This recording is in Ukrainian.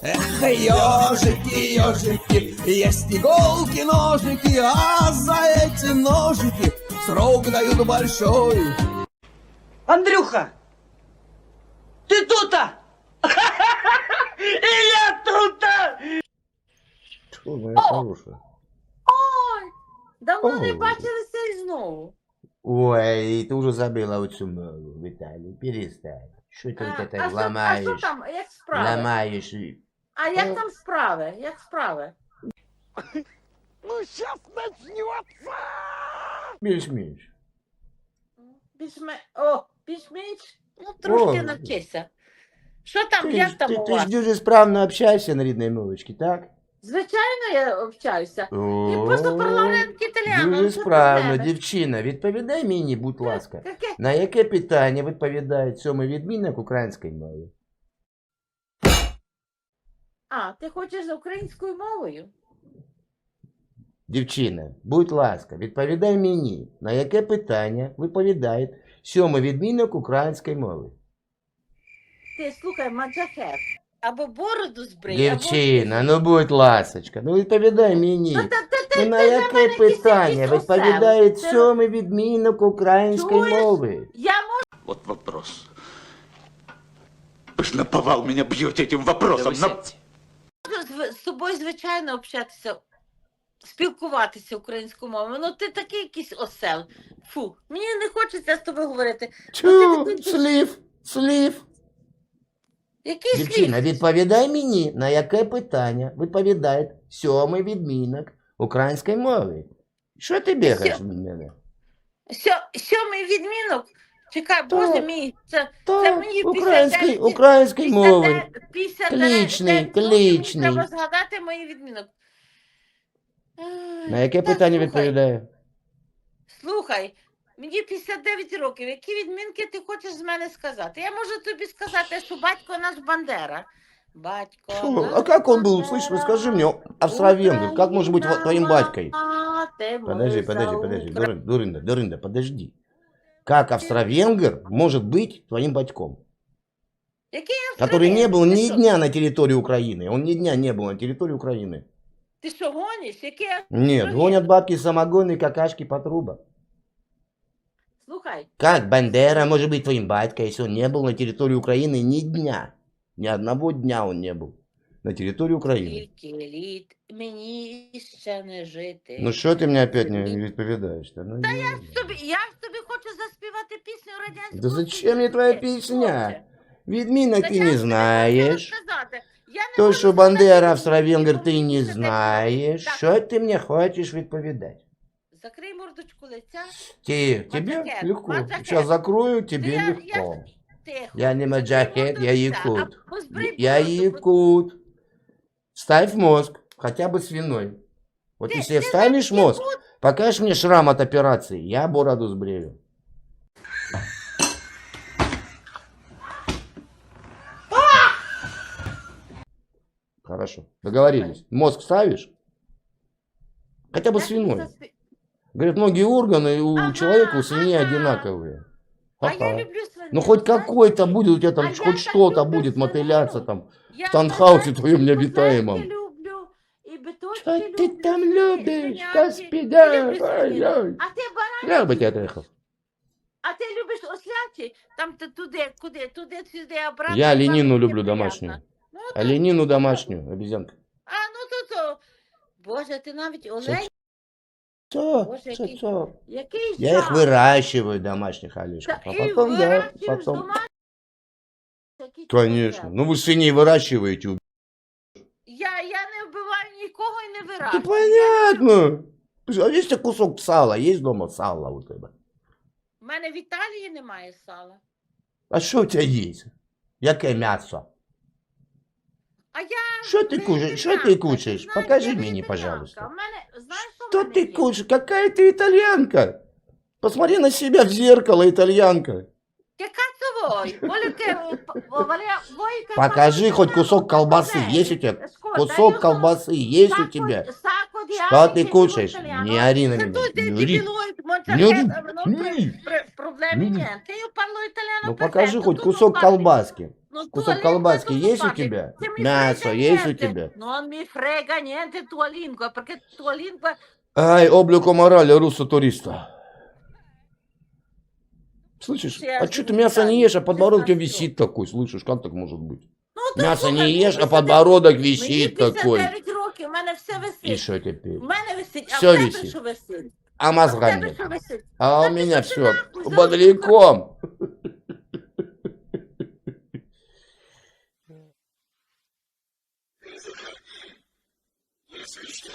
Эх, ежики, ежики, есть иголки, ножики, а за эти ножики срок дают большой. Андрюха, ты тут-то? И я тут-то! Що моя хороша? Ой, давно не Ой. бачилися і знову. Ой, ты уже забыла оцю мову, Виталий, перестань. Что ты вот это А що ломаешь? там, як справи? Ломаешь. А як там справи? Як справи? Більш-менш. Більш-менш? Ну, трошки О. навчися. Що там, як там у Ты ж вас? дуже справно общаешься на рідній мовочці, так? Звичайно, я общаюся. І О, просто парламент італіано. Дуже справно, дівчина, відповідай мені, будь ласка. Яке? На яке питання відповідає сьомий відмінок української мови? А, ти хочеш за українською мовою? Дівчина, будь ласка, відповідай мені, на яке питання відповідає сьомий відмінок української мови? Ти, слухай, маджахет. Або бороду збрий, Дівчина, ну будь ласочка, ну відповідай мені. або... Ну на для яке мене питання якийсь відповідає осел. сьомий відмінок української Чуєш? мови? Я можу... Вот вопрос. Вы ж наповал меня бьете этим вопросом. з тобою, звичайно, общатися, спілкуватися українською мовою. Ну ти такий якийсь осел. Фу, мені не хочеться з тобою говорити. Чу, ти- слів. Який Дівчина, слід? відповідай мені, на яке питання відповідає сьомий відмінок української мови. Що ти бігаєш від мене? Сьомий відмінок? Чекай, боже мій, це Так, мені української мови. 59 Клічний. Треба згадати мої відмінок. На яке Так, питання слухай. відповідає? Слухай, мені 59 років. Які відмінки ти хочеш з мене сказати? Я можу тобі сказати, що батько наш Бандера. Батько Фу, наш а как он был? Бандера, Слышь, расскажи мне, австро-венгр, как может быть Україна, твоим батькой? мати Подожди, моя Дурында, подожди. Как австро-венгр может быть твоим батьком? Який Который не был Ти ни що? дня на территории Украины. Он ни дня не был на территории Украины. Ти що гониш? Який Нет, австро-венгр? гонят бабки самогоны и какашки по трубам. Слухай, Как Бандера может быть твоим батькой, если он не был на территории Украины ни дня? Ни одного дня он не был на территории Украины. скільки літ мені ще не жити. Ну что ты мне опять не відповідаєш-то? Ну, Я ж тобі хочу заспівати пісню радянського. Да зачем мне твоя Союзу, песня? хлопче. Відмінок Та ты я не тобі знаешь. хочу сказати. Я не То, можу що сказати, Бандера що австро-венгр мені ти не буде знаєш. так. Що ти мені хочеш відповідати? Закрий мордочку лиця. Тебе Маджахет, легко. маджахет. Сейчас закрою, тебе Я- легко. Тихо. Я не Закрий маджахет, морду я лиця, якут. або збрий Я бороду. якут. Ставь мозг, хотя бы свиной. Вот Ты- если ты вставишь знаешь, мозг, покажешь мне шрам от операции, я бороду сбрею. Хорошо, договорились. Мозг ставишь? Хотя бы Я тобі свиной. заспі- Говорят, многие органы у Ага, человека, у свиньи ага. одинаковые. А я Ха-ха. люблю свинину. Ну хоть знаєш? какой-то будет у тебя там, А я хоть так что-то люблю будет свинину. мотыляться там. Я в таунхаусе знаєш, твоем і необитаемом. козачки люблю, і бетонки Что люблю, ты там свині- любишь, свинячки. господа? Люблю свинину. Ой-ой. А ти баранячий? Я бы тебя трахал. А ти любиш ослячий? Там ти туди, сюди, обратно. Я і оленину вам люблю неприятно. домашнюю. Ну, Оленину домашнюю, обезьянка. то. Боже, ти навіть олень. Что? Боже, Что, який- что? Який Я их жах. выращиваю, домашних олешков. Та А і потом, да, вирощуєш потом. домашніх. Який ти Конечно. козел. Ну вы свиней выращиваете. Я не вбиваю нікого і не Да вирощую. понятно. А есть у тебя кусок сала? Есть дома сало у тебя? У мене в Італії немає сала. А что у тебя есть? Яке мясо? А я Что ты кушаешь? Что ты кушаешь? Покажи мне, пожалуйста. У мене, знаєш, що в Что мене ты є? кушаешь? Какая ты итальянка? Посмотри на себя в зеркало, итальянка. Che cazzo vuoi? Voglio che... vuoi che Покажи faccia хоть una кусок колбасы. cos'è? Есть у тебя? Ascolta, Кусок io so- колбасы есть у sacco- тебя? sacco di Что anni ты che кушаешь? vivo italiano. Не ори на Se меня. tu Не dici ори. di lui, Не ори. non Не ори. problemi Не ори. niente. Io parlo italiano Ну perfetto, покажи хоть tu non кусок parli. колбаски. Ну, Кусок туалет колбаски надо есть у лопаты. тебя? Ты mi Мясо есть у frega тебя? niente. Non mi frega niente tua lingua, perché tua lingua... Ай, облико морали руссо туриста. Слышишь, Sì, а что ты мясо не ешь, а подбородок у тебя Sì, висит такой, слышишь, как так может быть? Ну, то Мясо слухай, не мені ешь, а 59 подбородок Мені висит такой. 59 років, у мене все И висить. что теперь? У мене висить, а в Все тебе висит, що висить? а А в мозга тебе нет. що висить? А у Та меня пішов ти все нахуй, зараз бодряком. Если что,